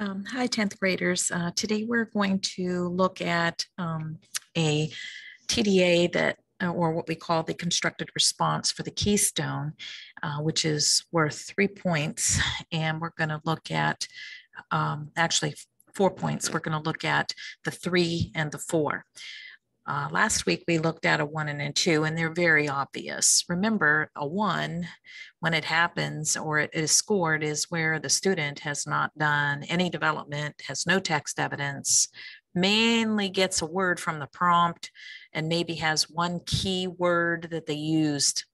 Hi, 10th graders. Today we're going to look at a TDA or what we call the constructed response for the Keystone, which is worth 3 points. And we're going to look at actually 4 points. We're going to look at the 3 and the 4. Last week we looked at a 1 and a 2, and they're very obvious. Remember, a 1, when it happens or it is scored, is where the student has not done any development, has no text evidence, mainly gets a word from the prompt, and maybe has one key word that they used.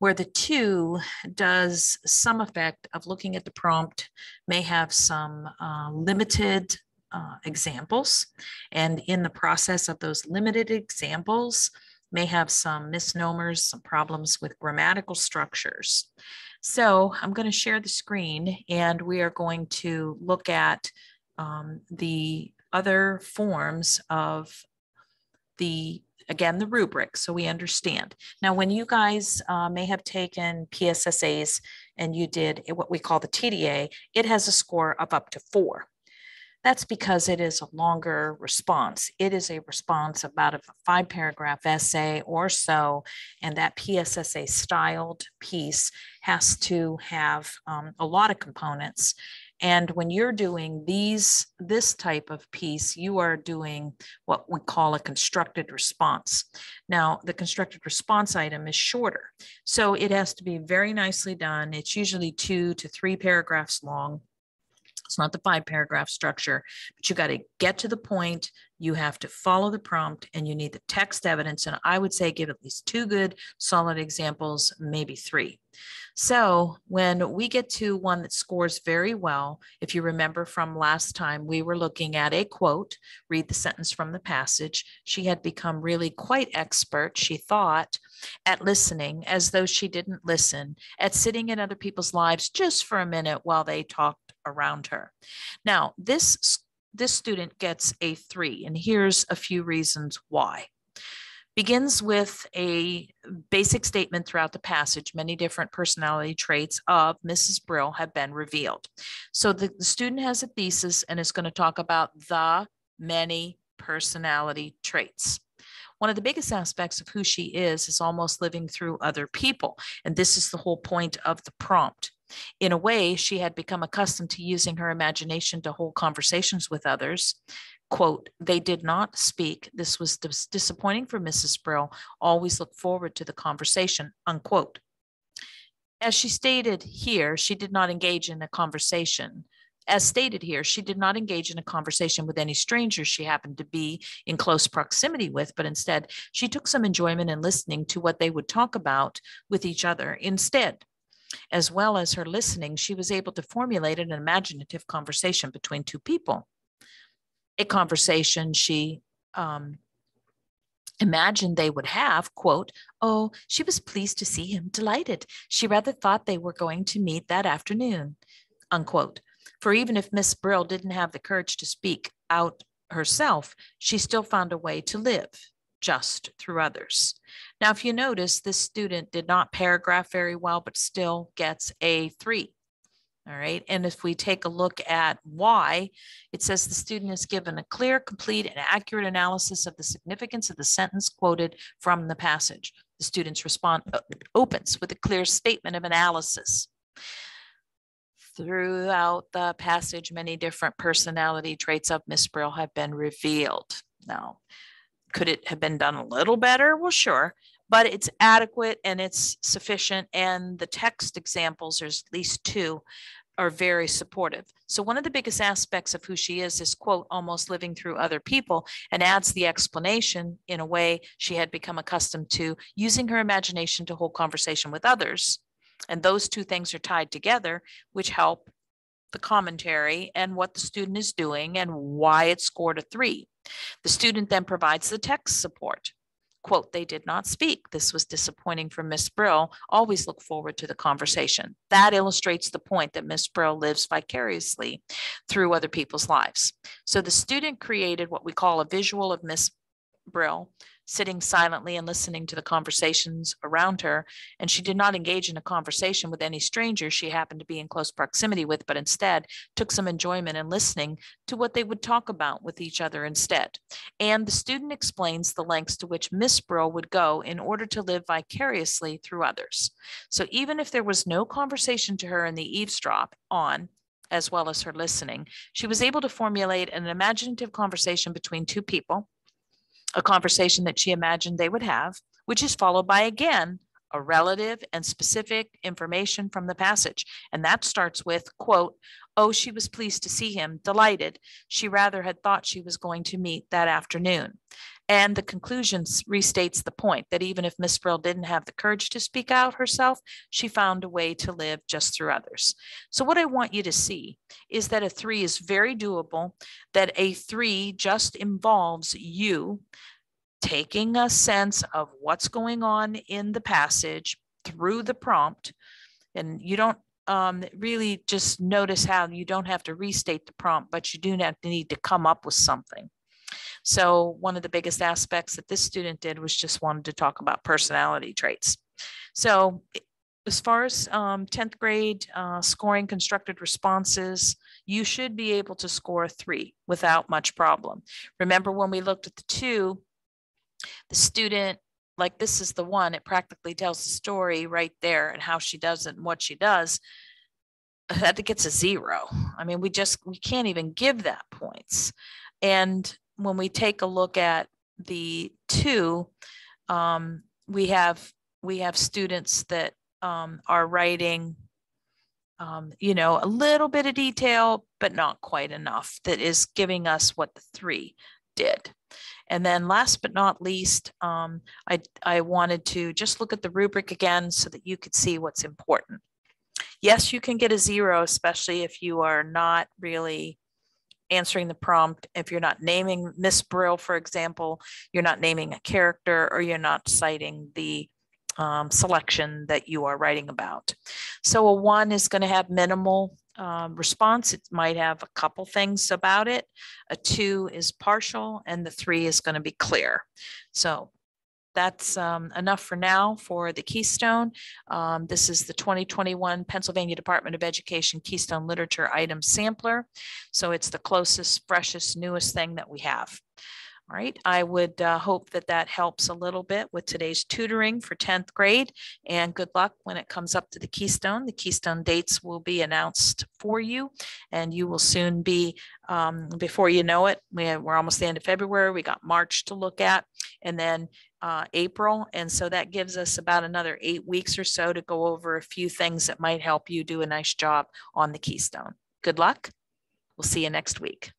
Where the 2 does some effect of looking at the prompt, may have some limited examples, and in the process of those limited examples may have some misnomers, some problems with grammatical structures. So I'm going to share the screen and we are going to look at the other forms of the rubric, so we understand. Now, when you guys may have taken PSSAs and you did what we call the TDA, it has a score of up to 4. That's because it is a longer response. It is a response about a 5-paragraph essay or so, and that PSSA styled piece has to have a lot of components. And when you're doing this type of piece, you are doing what we call a constructed response. Now, the constructed response item is shorter, so it has to be very nicely done. It's usually 2 to 3 paragraphs long. It's not the 5-paragraph structure, but you got to get to the point. You have to follow the prompt and you need the text evidence. And I would say give at least 2 good, solid examples, maybe 3. So when we get to one that scores very well, if you remember from last time, we were looking at a quote, read the sentence from the passage. She had become really quite expert, she thought, at listening as though she didn't listen, at sitting in other people's lives just for a minute while they talked around her. Now, this student gets a 3, and here's a few reasons why. Begins with a basic statement throughout the passage. Many different personality traits of Mrs. Brill have been revealed. So the student has a thesis and is going to talk about the many personality traits. One of the biggest aspects of who she is almost living through other people. And this is the whole point of the prompt. In a way, she had become accustomed to using her imagination to hold conversations with others. Quote, they did not speak. This was disappointing for Mrs. Brill. Always look forward to the conversation, unquote. As she stated here, she did not engage in a conversation. As stated here, she did not engage in a conversation with any strangers she happened to be in close proximity with, but instead she took some enjoyment in listening to what they would talk about with each other instead. As well as her listening, she was able to formulate an imaginative conversation between 2 people. A conversation she imagined they would have, quote, oh, she was pleased to see him, delighted. She rather thought they were going to meet that afternoon, unquote. For even if Miss Brill didn't have the courage to speak out herself, she still found a way to live, just through others. Now, if you notice, this student did not paragraph very well, but still gets a 3. All right. And if we take a look at why, it says the student is given a clear, complete, and accurate analysis of the significance of the sentence quoted from the passage. The student's response opens with a clear statement of analysis. Throughout the passage, many different personality traits of Miss Brill have been revealed. Now, could it have been done a little better? Well, sure, but it's adequate and it's sufficient. And the text examples, there's at least 2, are very supportive. So one of the biggest aspects of who she is, quote, almost living through other people, and adds the explanation in a way she had become accustomed to, using her imagination to hold conversation with others. And those 2 things are tied together, which help the commentary and what the student is doing and why it scored a 3. The student then provides the text support. Quote, they did not speak. This was disappointing for Miss Brill. Always look forward to the conversation. That illustrates the point that Miss Brill lives vicariously through other people's lives. So the student created what we call a visual of Miss Brill, sitting silently and listening to the conversations around her. And she did not engage in a conversation with any stranger she happened to be in close proximity with, but instead took some enjoyment in listening to what they would talk about with each other instead. And the student explains the lengths to which Miss Brill would go in order to live vicariously through others. So even if there was no conversation to her in the eavesdrop on, as well as her listening, she was able to formulate an imaginative conversation between two people, a conversation that she imagined they would have, which is followed by, again, a relative and specific information from the passage. And that starts with, quote, "Oh, she was pleased to see him, delighted. She rather had thought she was going to meet that afternoon." And the conclusion restates the point that even if Miss Brill didn't have the courage to speak out herself, she found a way to live just through others. So what I want you to see is that a 3 is very doable, that a 3 just involves you taking a sense of what's going on in the passage through the prompt. And you don't really just notice how you don't have to restate the prompt, but you do need to come up with something. So one of the biggest aspects that this student did was just wanted to talk about personality traits. So as far as 10th grade scoring constructed responses, you should be able to score a 3 without much problem. Remember when we looked at the 2, the student, like this is the one, it practically tells the story right there and how she does it and what she does. That gets a 0. I mean, we can't even give that points. And when we take a look at the 2, we have students that are writing, a little bit of detail, but not quite enough, that is giving us what the 3 did. And then last but not least, I wanted to just look at the rubric again so that you could see what's important. Yes, you can get a 0, especially if you are not really answering the prompt. If you're not naming Miss Brill, for example, you're not naming a character, or you're not citing the selection that you are writing about. So a 1 is going to have minimal response. It might have a couple things about it. A 2 is partial, and the 3 is going to be clear. So that's enough for now for the Keystone. This is the 2021 Pennsylvania Department of Education Keystone Literature Item Sampler. So it's the closest, freshest, newest thing that we have. All right, I would hope that that helps a little bit with today's tutoring for 10th grade, and good luck when it comes up to the Keystone. The Keystone dates will be announced for you, and you will soon be, before you know it, we're almost the end of February, we got March to look at, and then April. And so that gives us about another 8 weeks or so to go over a few things that might help you do a nice job on the Keystone. Good luck. We'll see you next week.